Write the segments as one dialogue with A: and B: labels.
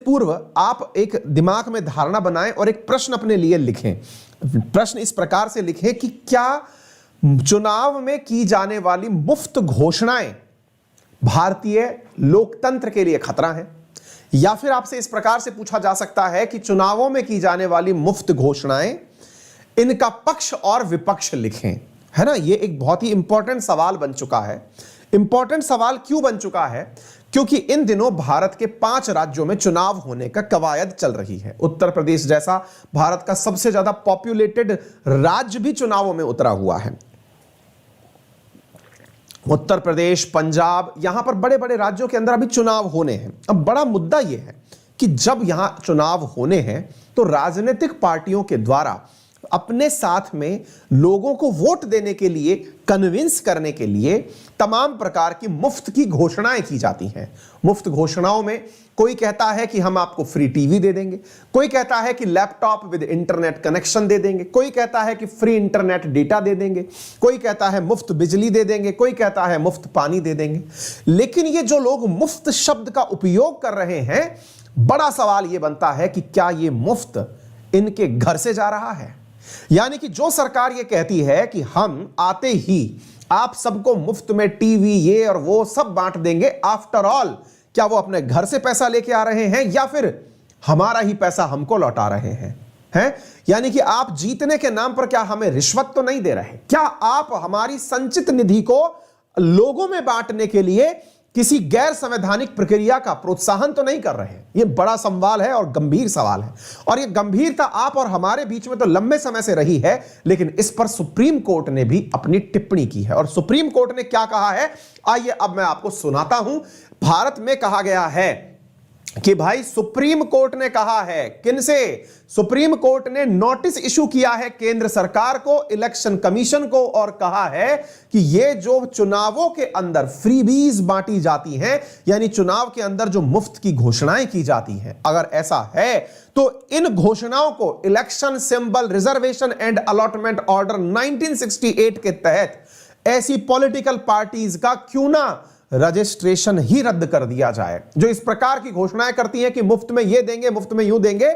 A: पूर्व आप एक दिमाग में धारणा बनाएं और एक प्रश्न अपने लिए लिखें। प्रश्न इस प्रकार से लिखें कि क्या चुनाव में की जाने वाली मुफ्त घोषणाएं भारतीय लोकतंत्र के लिए खतरा है? या फिर आपसे इस प्रकार से पूछा जा सकता है कि चुनावों में की जाने वाली मुफ्त घोषणाएं, इनका पक्ष और विपक्ष लिखें। है ना, ये एक बहुत ही इंपॉर्टेंट सवाल बन चुका है। इंपॉर्टेंट सवाल क्यों बन चुका है? क्योंकि इन दिनों भारत के 5 राज्यों में चुनाव होने का कवायद चल रही है। उत्तर प्रदेश जैसा भारत का सबसे ज्यादा पॉपुलेटेड राज्य भी चुनावों में उतरा हुआ है। उत्तर प्रदेश, पंजाब, यहां पर बड़े बड़े राज्यों के अंदर अभी चुनाव होने हैं। अब बड़ा मुद्दा यह है कि जब यहां चुनाव होने हैं तो राजनीतिक पार्टियों के द्वारा अपने साथ में लोगों को वोट देने के लिए, कन्विंस करने के लिए तमाम प्रकार की मुफ्त की घोषणाएं की जाती हैं। मुफ्त घोषणाओं में कोई कहता है कि हम आपको फ्री टीवी दे देंगे, कोई कहता है कि लैपटॉप विद इंटरनेट कनेक्शन दे देंगे, कोई कहता है कि फ्री इंटरनेट डेटा दे देंगे, कोई कहता है मुफ्त बिजली दे देंगे, कोई कहता है मुफ्त पानी दे देंगे। लेकिन ये जो लोग मुफ्त शब्द का उपयोग कर रहे हैं, बड़ा सवाल यह बनता है कि क्या ये मुफ्त इनके घर से जा रहा है? यानी कि जो सरकार ये कहती है कि हम आते ही आप सबको मुफ्त में टीवी, ये और वो सब बांट देंगे, आफ्टर ऑल क्या वो अपने घर से पैसा लेके आ रहे हैं या फिर हमारा ही पैसा हमको लौटा रहे हैं? यानी कि आप जीतने के नाम पर क्या हमें रिश्वत तो नहीं दे रहे? क्या आप हमारी संचित निधि को लोगों में बांटने के लिए किसी गैर संवैधानिक प्रक्रिया का प्रोत्साहन तो नहीं कर रहे हैं? यह बड़ा सवाल है और गंभीर सवाल है, और यह गंभीरता आप और हमारे बीच में तो लंबे समय से रही है, लेकिन इस पर सुप्रीम कोर्ट ने भी अपनी टिप्पणी की है। और सुप्रीम कोर्ट ने क्या कहा है, आइए अब मैं आपको सुनाता हूं। भारत में कहा गया है कि भाई सुप्रीम कोर्ट ने कहा है, किनसे? सुप्रीम कोर्ट ने नोटिस इशू किया है केंद्र सरकार को, इलेक्शन कमीशन को, और कहा है कि ये जो चुनावों के अंदर फ्रीबीज बांटी जाती हैं, यानी चुनाव के अंदर जो मुफ्त की घोषणाएं की जाती हैं, अगर ऐसा है तो इन घोषणाओं को election symbol reservation and allotment order 1968 के तहत ऐसी पॉलिटिकल पार्टीज का क्यों ना रजिस्ट्रेशन ही रद्द कर दिया जाए। जो इस प्रकार की घोषणाएं करती हैं कि मुफ्त में ये देंगे, मुफ्त में यूं देंगे,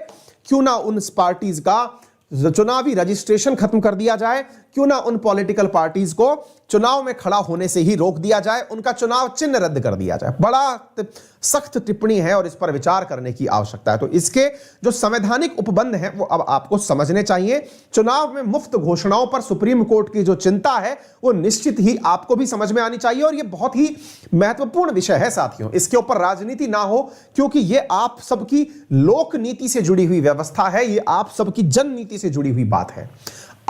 A: क्यों ना उन पार्टीज का चुनावी रजिस्ट्रेशन खत्म कर दिया जाए, क्यों ना उन पॉलिटिकल पार्टीज को चुनाव में खड़ा होने से ही रोक दिया जाए, उनका चुनाव चिन्ह रद्द कर दिया जाए। बड़ा सख्त टिप्पणी है और इस पर विचार करने की आवश्यकता है। तो इसके जो संवैधानिक उपबंध हैं वो अब आपको समझने चाहिए। चुनाव में मुफ्त घोषणाओं पर सुप्रीम कोर्ट की जो चिंता है वो निश्चित ही आपको भी समझ में आनी चाहिए, और ये बहुत ही महत्वपूर्ण विषय है साथियों। इसके ऊपर राजनीति ना हो, क्योंकि ये आप सबकी लोक नीति से जुड़ी हुई व्यवस्था है, ये आप सबकी जन नीति से जुड़ी हुई बात है।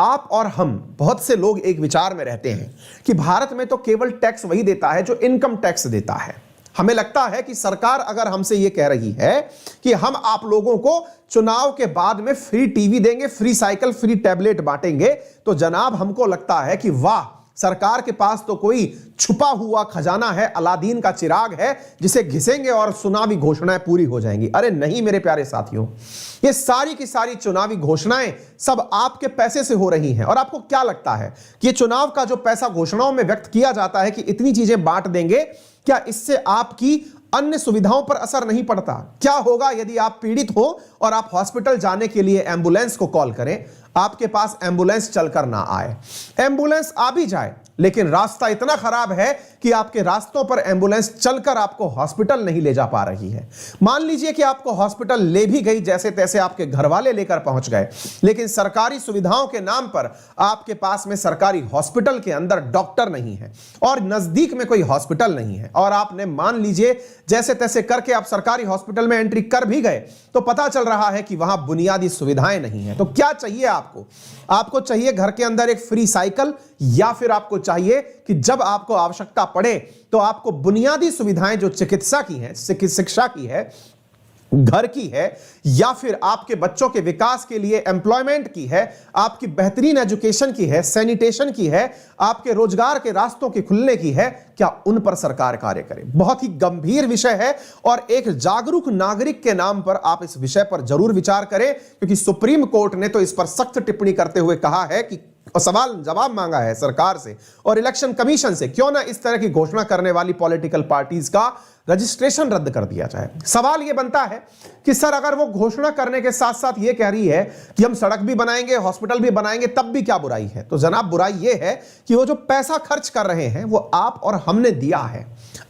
A: आप और हम, बहुत से लोग एक विचार में रहते हैं कि भारत में तो केवल टैक्स वही देता है जो इनकम टैक्स देता है। हमें लगता है कि सरकार अगर हमसे यह कह रही है कि हम आप लोगों को चुनाव के बाद में फ्री टीवी देंगे, फ्री साइकिल, फ्री टैबलेट बांटेंगे, तो जनाब हमको लगता है कि वाह, सरकार के पास तो कोई छुपा हुआ खजाना है, अलादीन का चिराग है, जिसे घिसेंगे और चुनावी घोषणाएं पूरी हो जाएंगी। अरे नहीं मेरे प्यारे साथियों, ये सारी की सारी चुनावी घोषणाएं सब आपके पैसे से हो रही हैं। और आपको क्या लगता है कि ये चुनाव का जो पैसा घोषणाओं में व्यक्त किया जाता है कि इतनी चीजें बांट देंगे, क्या इससे आपकी अन्य सुविधाओं पर असर नहीं पड़ता? क्या होगा यदि आप पीड़ित हो और आप हॉस्पिटल जाने के लिए एम्बुलेंस को कॉल करें, आपके पास एम्बुलेंस चलकर ना आए, एम्बुलेंस आ भी जाए लेकिन रास्ता इतना खराब है कि आपके रास्तों पर एम्बुलेंस चलकर आपको हॉस्पिटल नहीं ले जा पा रही है। मान लीजिए कि आपको हॉस्पिटल ले भी गई, जैसे तैसे आपके घर वाले लेकर पहुंच गए, लेकिन सरकारी सुविधाओं के नाम पर आपके पास में सरकारी हॉस्पिटल के अंदर डॉक्टर नहीं है और नजदीक में कोई हॉस्पिटल नहीं है, और आपने मान लीजिए जैसे तैसे करके आप सरकारी हॉस्पिटल में एंट्री कर भी गए, तो पता चल रहा है कि वहां बुनियादी सुविधाएं नहीं है। तो क्या चाहिए आपको? आपको चाहिए घर के अंदर एक फ्री साइकिल, या फिर आपको चाहिए कि जब आपको आवश्यकता पड़े तो आपको बुनियादी सुविधाएं जो चिकित्सा की है, शिक्षा की है, घर की है, या फिर आपके बच्चों के विकास के लिए एम्प्लॉयमेंट की है, आपकी बेहतरीन एजुकेशन की है, सैनिटेशन की है, आपके रोजगार के रास्तों के खुलने की है, क्या उन पर सरकार कार्य करे? बहुत ही गंभीर विषय है और एक जागरूक नागरिक के नाम पर आप इस विषय पर जरूर विचार करें, क्योंकि सुप्रीम कोर्ट ने तो इस पर सख्त टिप्पणी करते हुए कहा है कि और सवाल जवाब मांगा है सरकार से और इलेक्शन कमीशन से, क्यों ना इस तरह की घोषणा करने वाली पॉलिटिकल पार्टीज का रजिस्ट्रेशन रद्द कर दिया जाए। सवाल यह बनता है कि सर अगर वो घोषणा करने के साथ साथ ये कह रही है कि हम सड़क भी बनाएंगे, हॉस्पिटल भी बनाएंगे, तब भी क्या बुराई है? तो जनाब बुराई ये है कि वो जो पैसा खर्च कर रहे हैं वो आप और हमने दिया है।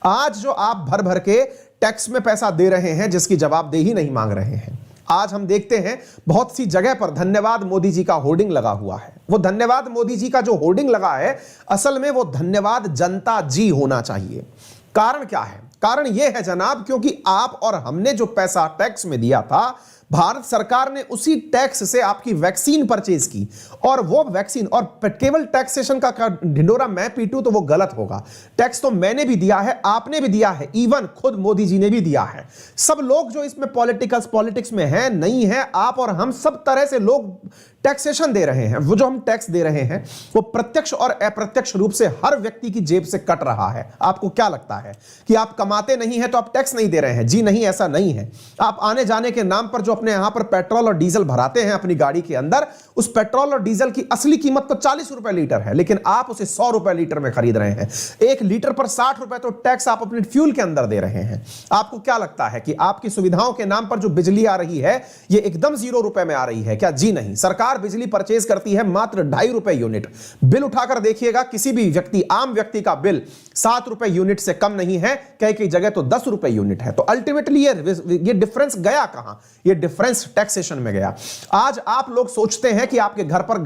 A: आज जो आप भर भर के टैक्स में पैसा दे रहे हैं जिसकी जवाबदेही नहीं मांग रहे हैं, आज हम देखते हैं बहुत सी जगह पर धन्यवाद मोदी जी का होर्डिंग लगा हुआ है। वो धन्यवाद मोदी जी का जो होर्डिंग लगा है असल में वो धन्यवाद जनता जी होना चाहिए। कारण क्या है? कारण यह है जनाब, क्योंकि आप और हमने जो पैसा टैक्स में दिया था, भारत सरकार ने उसी टैक्स से आपकी वैक्सीन परचेज की और वो वैक्सीन, और केवल टैक्सेशन का ढिंडोरा मैं पीटूं तो वो गलत होगा। टैक्स तो मैंने भी दिया है, आपने भी दिया है, इवन खुद मोदी जी ने भी दिया है। सब लोग जो इसमें पॉलिटिक्स में हैं, नहीं है, आप और हम सब तरह से लोग टैक्सेशन दे रहे हैं। वो जो हम टैक्स दे रहे हैं वो प्रत्यक्ष और अप्रत्यक्ष रूप से हर व्यक्ति की जेब से कट रहा है। आपको क्या लगता है कि आप कमाते नहीं हैं तो आप टैक्स नहीं दे रहे हैं? जी नहीं, ऐसा नहीं है। आप आने जाने के नाम पर जो अपने यहां पर पेट्रोल और डीजल भराते हैं अपनी गाड़ी के अंदर, उस पेट्रोल और डीजल की असली कीमत तो 40 रुपए लीटर है, लेकिन आप उसे 100 रुपए लीटर में खरीद रहे हैं। 1 लीटर पर 60 रुपए तो टैक्स आप अपने फ्यूल के अंदर दे रहे हैं। आपको क्या लगता है कि आपकी सुविधाओं के नाम पर जो बिजली आ रही है ये एकदम 0 रुपए में आ रही है क्या? जी नहीं। सरकार बिजली परचेज करती है मात्र 2.5 रुपए यूनिट। बिल उठाकर देखिएगा, किसी भी व्यक्ति, आम व्यक्ति का बिल 7 रुपए यूनिट से कम नहीं है, कई जगह तो 10 रुपए यूनिट है। तो अल्टीमेटली ये डिफरेंस गया कहां? ये डिफरेंस टैक्सेशन में गया। आज आप लोग सोचते हैं कि आपके घर पर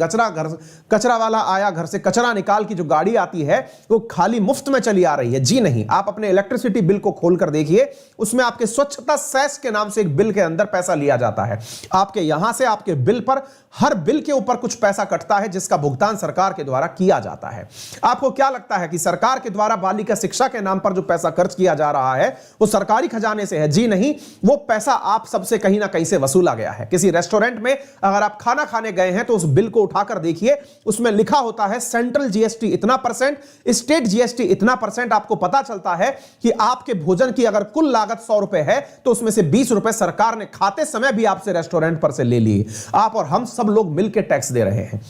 A: कचरा वाला आया, घर से कचरा निकाल की जो गाड़ी आती है वो खाली मुफ्त में चली आ रही है। जी नहीं। आप अपने इलेक्ट्रिसिटी बिल को खोलकर देखिए, उसमें आपके स्वच्छता सेस के नाम से एक बिल के अंदर पैसा लिया जाता है। आपके यहां से आपके बिल पर, हर बिल के ऊपर कुछ पैसा कटता है जिसका भुगतान सरकार के द्वारा किया जाता है। आपको क्या लगता है कि सरकार के द्वारा बालिका शिक्षा के नाम पर जो पैसा खर्च किया जा रहा है वो सरकारी खजाने से है? जी नहीं। वो पैसा आप सबसे कहीं ना कहीं से वसूला गया है। किसी रेस्टोरेंट में अगर आप खाना खाने गए हैं तो उस बिल को उठाकर देखिए, उसमें लिखा होता है सेंट्रल जीएसटी इतना %, स्टेट जीएसटी इतना %। आपको पता चलता है कि आपके भोजन की अगर कुल लागत 100 रुपए है तो उसमें से 20 रुपए सरकार ने खाते समय भी आपसे रेस्टोरेंट पर से ले लिए। आप और हम सब लोग मिलकर टैक्स दे रहे हैं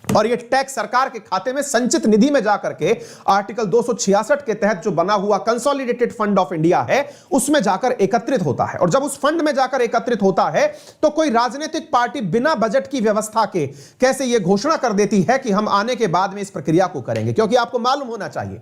A: और ये टैक्स सरकार के खाते में संचित निधि में जाकर के आर्टिकल 266 के तहत जो बना हुआ कंसोलिडेटेड फंड ऑफ इंडिया है उसमें जाकर एकत्रित होता है। और जब उस फंड में जाकर एकत्रित होता है तो कोई राजनीतिक पार्टी बिना बजट की व्यवस्था के कैसे यह घोषणा कर देती है कि हम आने के बाद में इस प्रक्रिया को करेंगे? क्योंकि आपको मालूम होना चाहिए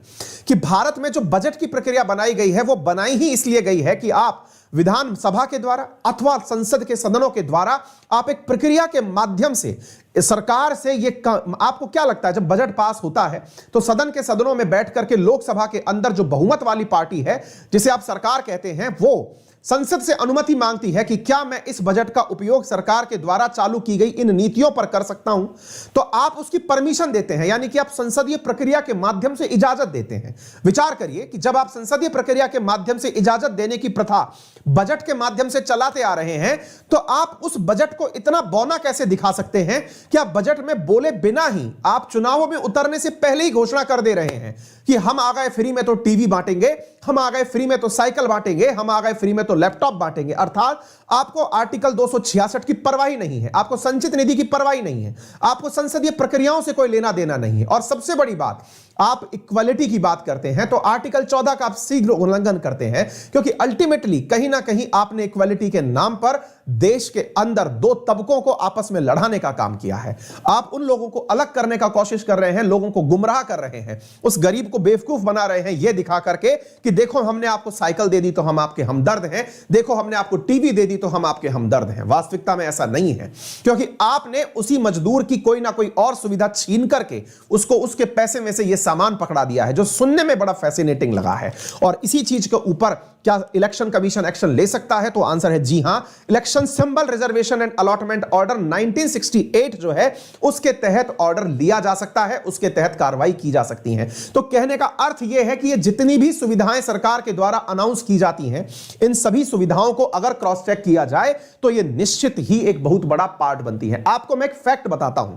A: कि भारत में जो बजट की प्रक्रिया बनाई गई है वो बनाई ही इसलिए गई है कि आप विधानसभा के द्वारा अथवा संसद के सदनों के द्वारा आप एक प्रक्रिया के माध्यम से सरकार से ये, आपको क्या लगता है जब बजट पास होता है तो सदन के सदनों में बैठ करके लोकसभा के अंदर जो बहुमत वाली पार्टी है जिसे आप सरकार कहते हैं, वो संसद से अनुमति मांगती है कि क्या मैं इस बजट का उपयोग सरकार के द्वारा चालू की गई इन नीतियों पर कर सकता हूं, तो आप उसकी परमिशन देते हैं, यानी कि आप संसदीय प्रक्रिया के माध्यम से इजाजत देते हैं। विचार करिए कि जब आप संसदीय प्रक्रिया के माध्यम से इजाजत देने की प्रथा बजट के माध्यम से चलाते आ रहे हैं तो आप उस बजट को इतना बौना कैसे दिखा सकते हैं कि आप बजट में बोले बिना ही आप चुनावों में उतरने से पहले ही घोषणा कर दे रहे हैं कि हम आ गए फ्री में तो टीवी बांटेंगे, हम आ गए फ्री में तो साइकिल बांटेंगे, हम आ गए फ्री में तो लैपटॉप बांटेंगे। अर्थात आपको आर्टिकल 266 की परवाही नहीं है, आपको संचित निधि की परवाही नहीं है, आपको संसदीय प्रक्रियाओं से कोई लेना देना नहीं है। और सबसे बड़ी बात, आप इक्वालिटी की बात करते हैं तो आर्टिकल 14 का आप शीघ्र उल्लंघन करते हैं, क्योंकि अल्टीमेटली कहीं ना कहीं आपने इक्वालिटी के नाम पर देश के अंदर 2 तबकों को आपस में लड़ाने का काम किया है। आप उन लोगों को अलग करने का कोशिश कर रहे हैं, लोगों को गुमराह कर रहे हैं, उस गरीब को बेवकूफ बना रहे हैं यह दिखा करके कि देखो हमने आपको साइकिल दे दी तो हम आपके हमदर्द हैं, देखो हमने आपको टीवी दे दी तो हम आपके हमदर्द हैं। वास्तविकता में ऐसा नहीं है, क्योंकि आपने उसी मजदूर की कोई ना कोई और सुविधा छीन करके उसको उसके पैसे में से यह सामान पकड़ा दिया है, जो सुनने में बड़ा फैसिनेटिंग लगा है। और इसी चीज के ऊपर क्या इलेक्शन कमीशन एक्शन ले सकता है? तो आंसर है जी हां। Election symbol reservation and allotment order 1968 जो है उसके तहत ऑर्डर लिया जा सकता है, उसके तहत कार्रवाई की जा सकती है। तो कहने का अर्थ यह है कि ये जितनी भी सुविधाएं सरकार के द्वारा अनाउंस की जाती हैं, इन सभी सुविधाओं को अगर क्रॉस चेक किया जाए तो यह निश्चित ही एक बहुत बड़ा पार्ट बनती है। आपको मैं एक फैक्ट बताता हूं,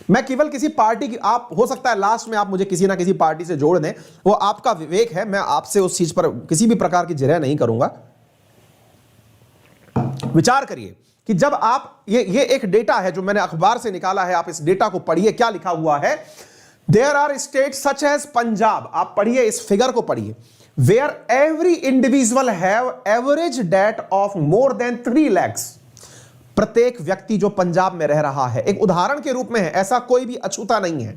A: मैं केवल किसी पार्टी की, आप हो सकता है लास्ट में आप मुझे किसी ना किसी पार्टी से जोड़ दें, वो आपका विवेक है, मैं आपसे उस चीज पर किसी भी प्रकार की जिरह नहीं करूंगा। विचार करिए कि जब आप ये एक डेटा है जो मैंने अखबार से निकाला है, आप इस डेटा को पढ़िए। क्या लिखा हुआ है? There are state such as Punjab, आप पढ़िए, इस फिगर को पढ़िए, where every individual have average debt of more than 3 lakhs। प्रत्येक व्यक्ति जो पंजाब में रह रहा है, एक उदाहरण के रूप में है, ऐसा कोई भी अछूता नहीं है।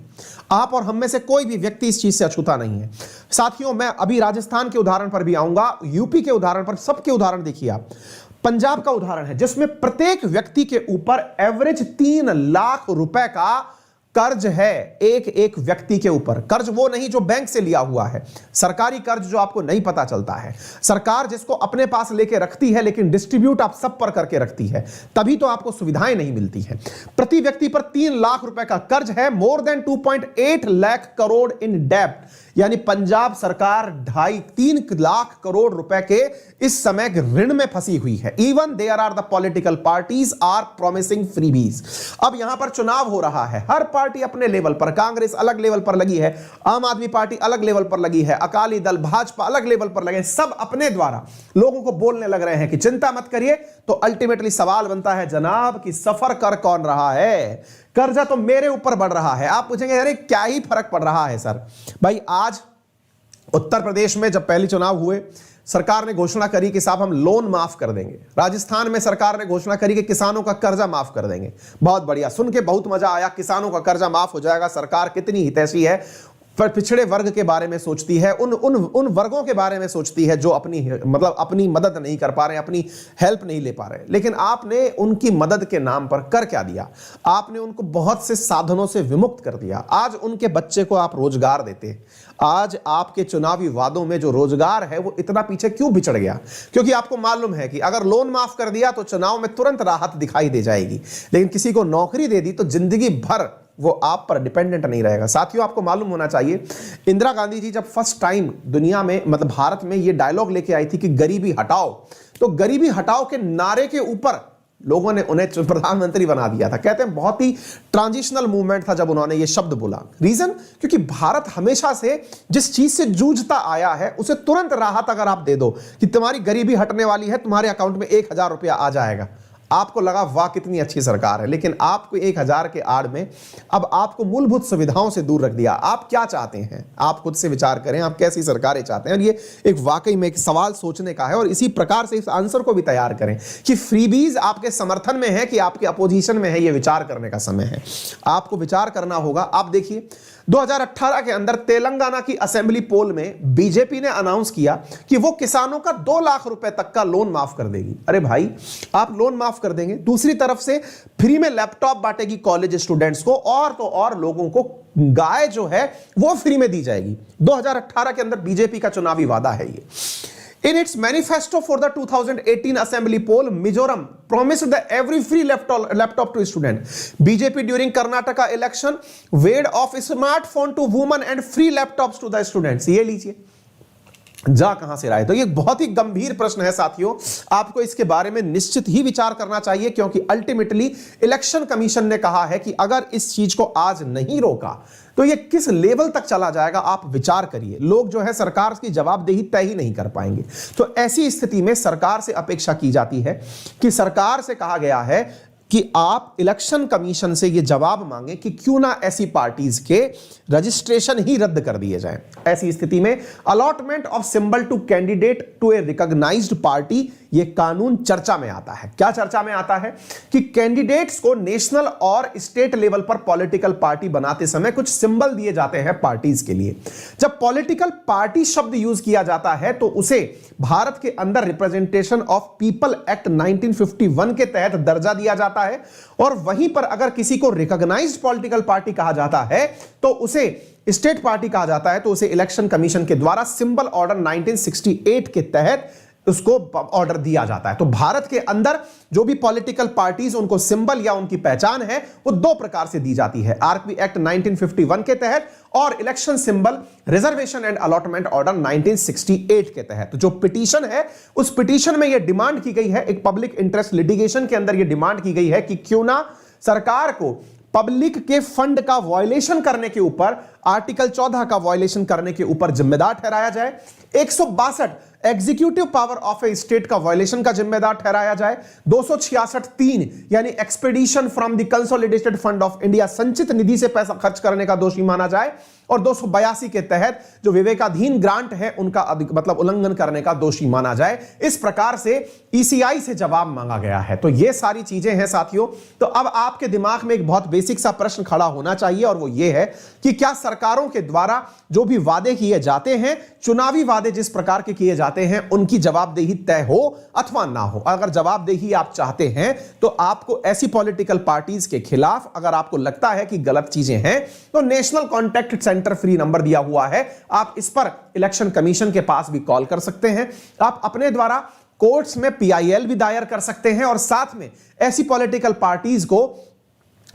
A: आप और हम में से कोई भी व्यक्ति इस चीज से अछूता नहीं है। साथियों, मैं अभी राजस्थान के उदाहरण पर भी आऊंगा, यूपी के उदाहरण पर, सबके उदाहरण देखिए आप। पंजाब का उदाहरण है जिसमें प्रत्येक व्यक्ति के ऊपर एवरेज 3 लाख रुपए का कर्ज है, एक एक व्यक्ति के ऊपर। कर्ज वो नहीं जो बैंक से लिया हुआ है, सरकारी कर्ज जो आपको नहीं पता चलता है, सरकार जिसको अपने पास लेके रखती है लेकिन डिस्ट्रीब्यूट आप सब पर करके रखती है, तभी तो आपको सुविधाएं नहीं मिलती हैं। प्रति व्यक्ति पर 3 लाख रुपए का कर्ज है, मोर देन 2.8 लाख करोड़ इन डेब्ट, यानी पंजाब सरकार 2.5-3 लाख करोड़ रुपए के इस समय ऋण में फंसी हुई है। Even there are the political parties are promising freebies. अब यहां पर चुनाव हो रहा है, हर पार्टी अपने लेवल पर, कांग्रेस अलग लेवल पर लगी है, आम आदमी पार्टी अलग लेवल पर लगी है, अकाली दल, भाजपा अलग लेवल पर लगे, सब अपने द्वारा लोगों को बोलने लग रहे हैं कि चिंता मत करिए। तो अल्टीमेटली सवाल बनता है जनाब कि सफर कर कौन रहा है? कर्जा तो मेरे ऊपर बढ़ रहा है। आप पूछेंगे अरे क्या ही फर्क पड़ रहा है सर? भाई, आज उत्तर प्रदेश में जब पहले चुनाव हुए, सरकार ने घोषणा करी कि साहब हम लोन माफ कर देंगे। राजस्थान में सरकार ने घोषणा करी कि किसानों का कर्जा माफ कर देंगे। बहुत बढ़िया, सुन के बहुत मजा आया, किसानों का कर्जा माफ हो जाएगा। सरकार कितनी हितैषी है, पर पिछड़े वर्ग के बारे में सोचती है, उन वर्गों के बारे में सोचती है जो अपनी मदद नहीं कर पा रहे, अपनी हेल्प नहीं ले पा रहे। लेकिन आपने उनकी मदद के नाम पर कर क्या दिया? आपने उनको बहुत से साधनों से विमुक्त कर दिया। आज उनके बच्चे को आप रोजगार देते, आज आपके चुनावी वादों में जो रोजगार है वो इतना पीछे क्यों बिछड़ गया? क्योंकि आपको मालूम है कि अगर लोन माफ कर दिया तो चुनाव में तुरंत राहत दिखाई दे जाएगी, लेकिन किसी को नौकरी दे दी तो जिंदगी भर वो आप पर डिपेंडेंट नहीं रहेगा। साथियों, आपको मालूम होना चाहिए, इंदिरा गांधी जी जब फर्स्ट टाइम दुनिया में, भारत में ये डायलॉग लेके आई थी कि गरीबी हटाओ, तो गरीबी हटाओ के नारे के ऊपर लोगों ने उन्हें प्रधानमंत्री बना दिया था। कहते हैं बहुत ही ट्रांजिशनल मूवमेंट था जब उन्होंने ये शब्द बोला। रीजन, क्योंकि भारत हमेशा से जिस चीज से जूझता आया है उसे तुरंत राहत अगर आप दे दो कि तुम्हारी गरीबी हटने वाली है, तुम्हारे अकाउंट में 1000 रुपया आ जाएगा, आपको लगा वाह कितनी अच्छी सरकार है। लेकिन आपको 1000 के आड़ में अब आपको मूलभूत सुविधाओं से दूर रख दिया। आप क्या चाहते हैं? आप खुद से विचार करें, आप कैसी सरकारें चाहते हैं? और ये एक वाकई में एक सवाल सोचने का है, और इसी प्रकार से इस आंसर को भी तैयार करें कि फ्रीबीज आपके समर्थन में है कि आपके अपोजिशन में है। ये विचार करने का समय है, आपको विचार करना होगा। आप देखिए 2018 के अंदर तेलंगाना की असेंबली पोल में बीजेपी ने अनाउंस किया कि वो किसानों का 2 लाख रुपए तक का लोन माफ कर देगी। अरे भाई, आप लोन माफ कर देंगे, दूसरी तरफ से फ्री में लैपटॉप बांटेगी कॉलेज स्टूडेंट्स को, और तो और लोगों को गाय जो है वो फ्री में दी जाएगी। 2018 के अंदर बीजेपी का चुनावी वादा है ये। In its manifesto for the 2018 assembly poll, Mizoram promised the every free laptop to student. BJP during Karnataka election waived off smartphone to women and free laptops to the students. ये लीजिए, जा कहां से लाए? तो ये बहुत ही गंभीर प्रश्न है साथियों, आपको इसके बारे में निश्चित ही विचार करना चाहिए, क्योंकि अल्टीमेटली इलेक्शन कमीशन ने कहा है कि अगर इस चीज को आज नहीं रोका तो ये किस लेवल तक चला जाएगा, आप विचार करिए। लोग जो है सरकार की जवाबदेही तय ही नहीं कर पाएंगे। तो ऐसी स्थिति में सरकार से अपेक्षा की जाती है कि सरकार से कहा गया है कि आप इलेक्शन कमीशन से यह जवाब मांगे कि क्यों ना ऐसी पार्टीज के रजिस्ट्रेशन ही रद्द कर दिए जाएं। ऐसी स्थिति में allotment of symbol to candidate to a recognised party, यह कानून चर्चा में आता है। क्या चर्चा में आता है? कि कैंडिडेट्स को नेशनल और स्टेट लेवल पर पॉलिटिकल पार्टी बनाते समय कुछ सिंबल दिए जाते हैं पार्टीज के लिए। जब पॉलिटिकल पार्टी शब्द यूज किया जाता है तो उसे भारत के अंदर रिप्रेजेंटेशन ऑफ पीपल एक्ट 1951 के तहत दर्जा दिया जाता है, और वहीं पर अगर किसी को रिकॉग्नाइज्ड पॉलिटिकल पार्टी कहा जाता है तो उसे स्टेट पार्टी कहा जाता है, तो उसे इलेक्शन कमीशन के द्वारा सिंबल ऑर्डर 1968 के तहत उसको ऑर्डर दिया जाता है। तो भारत के अंदर जो भी पॉलिटिकल पार्टीज, उनको सिंबल या उनकी पहचान है वो 2 प्रकार से दी जाती है, आरपी एक्ट 1951 के तहत और election symbol reservation and allotment order 1968 के तहत। तो जो पिटीशन है, उस पिटीशन में यह डिमांड की गई है, एक पब्लिक इंटरेस्ट लिटिगेशन के अंदर यह डिमांड की गई है कि क्यों ना सरकार को पब्लिक के फंड का वायलेशन करने के ऊपर, आर्टिकल 14 का वायलेशन करने के ऊपर जिम्मेदार ठहराया जाए। 162 executive power of A state का वायलेशन का जिम्मेदार ठहराया जाए। 266(3) यानी expedition from the consolidated fund of India, संचित निधि से पैसा खर्च करने का दोषी माना जाए। और 282 के तहत जो विवेकाधीन ग्रांट है उनका मतलब उल्लंघन करने का दोषी माना जाए। इस प्रकार से ईसीआई से जवाब मांगा गया है। तो ये सारी चीजें हैं साथियों। तो अब आपके दिमाग में एक बहुत बेसिक सा प्रश्न खड़ा होना चाहिए और वो ये है कि क्या सरकारों के द्वारा जो भी वादे किए जाते हैं, चुनावी वादे जिस प्रकार के किए जाते हैं, उनकी जवाबदेही तय हो अथवा ना हो। अगर जवाबदेही आप चाहते हैं तो आपको ऐसी पॉलिटिकल पार्टीज के खिलाफ, अगर आपको लगता है कि गलत चीजें हैं, तो national contact centre free number दिया हुआ है, आप इस पर इलेक्शन कमीशन के पास भी कॉल कर सकते हैं। आप अपने द्वारा कोर्ट्स में पीआईएल भी दायर कर सकते हैं और साथ में ऐसी पॉलिटिकल पार्टीज को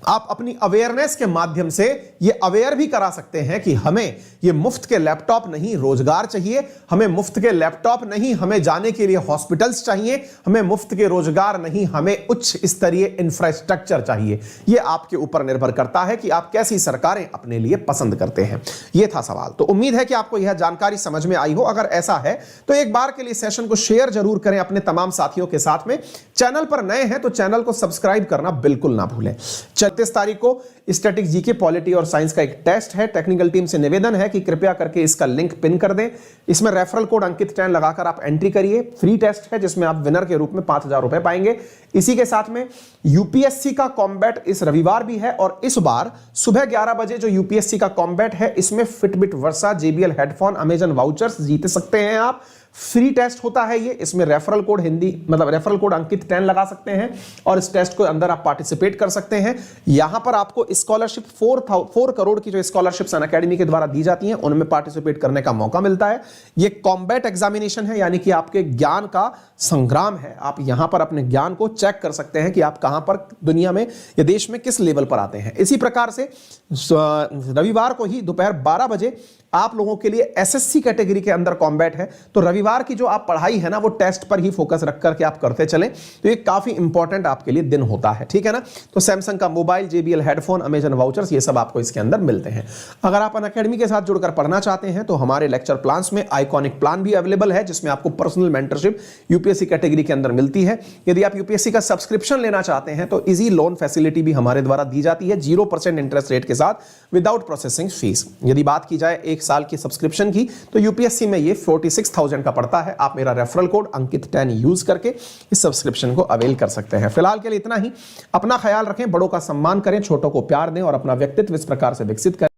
A: आप अपनी अवेयरनेस के माध्यम से ये अवेयर भी करा सकते हैं कि हमें ये मुफ्त के लैपटॉप नहीं, रोजगार चाहिए, हमें मुफ्त के लैपटॉप नहीं, हमें जाने के लिए हॉस्पिटल्स चाहिए, हमें मुफ्त के रोजगार नहीं, हमें उच्च स्तरीय इंफ्रास्ट्रक्चर चाहिए। ये आपके ऊपर निर्भर करता है कि आप कैसी सरकारें अपने लिए पसंद करते हैं। ये था सवाल। तो उम्मीद है कि आपको यह जानकारी समझ में आई हो। अगर ऐसा है तो एक बार के लिए सेशन को शेयर जरूर करें अपने तमाम साथियों के साथ में। चैनल पर नए हैं तो चैनल को सब्सक्राइब करना बिल्कुल ना भूलें। 36 तारीख को स्टैटिक जीके, पॉलिटी और साइंस का एक टेस्ट है। टेक्निकल टीम से निवेदन है कि कृपया करके इसका लिंक पिन कर दें। इसमें रेफरल कोड अंकित 10 लगाकर आप एंट्री करिए। फ्री टेस्ट है जिसमें आप विनर के रूप में 5000 रुपए पाएंगे। इसी के साथ में यूपीएससी का कॉम्बैट इस रविवार भी है और इस बार सुबह 11 बजे जो यूपीएससी का कॉम्बैट है, इसमें Fitbit Versa, JBL headphone, Amazon vouchers जीत सकते हैं आप। फ्री टेस्ट होता है ये। इसमें रेफरल कोड हिंदी मतलब रेफरल कोड अंकित 10 लगा सकते हैं और इस टेस्ट को अंदर आप पार्टिसिपेट कर सकते हैं। यहां पर आपको स्कॉलरशिप 4 करोड़ की जो स्कॉलरशिप्स अनअकैडमी के द्वारा दी जाती हैं उनमें पार्टिसिपेट करने का मौका मिलता है। ये कॉम्बैट एग्जामिनेशन है, यानी कि आपके ज्ञान का संग्राम है। आप यहां पर अपने ज्ञान को चेक कर सकते हैं कि आप कहां पर दुनिया में या देश में किस लेवल पर आते हैं। इसी प्रकार से रविवार को ही दोपहर 12 बजे आप लोगों के लिए एसएससी कैटेगरी के अंदर कॉम्बैट है। तो रविवार की जो आप पढ़ाई है ना, वो टेस्ट पर ही फोकस रख करके आप करते चलें, तो ये काफी इंपॉर्टेंट आपके लिए दिन होता है। ठीक है ना। तो सैमसंग का mobile, JBL headphone, Amazon vouchers, ये सब आपको इसके अंदर मिलते हैं। अगर आप अनअकैडमी के साथ जुड़कर पढ़ना चाहते हैं तो हमारे लेक्चर प्लान्स में आइकॉनिक प्लान भी अवेलेबल है, जिसमें आपको पर्सनल मेंटरशिप यूपीएससी कैटेगरी के अंदर मिलती है। यदि आप यूपीएससी का सब्सक्रिप्शन लेना चाहते हैं तो इजी लोन फैसिलिटी भी हमारे द्वारा दी जाती है 0% इंटरेस्ट रेट के साथ, विदाउट प्रोसेसिंग फीस। यदि बात की जाए 1 साल की सब्सक्रिप्शन की, तो यूपीएससी में ये 46,000 का पड़ता है। आप मेरा रेफरल कोड अंकित 10 यूज करके इस सब्सक्रिप्शन को अवेल कर सकते हैं। फिलहाल के लिए इतना ही। अपना ख्याल रखें, बड़ों का सम्मान करें, छोटों को प्यार दें और अपना व्यक्तित्व इस प्रकार से विकसित करें।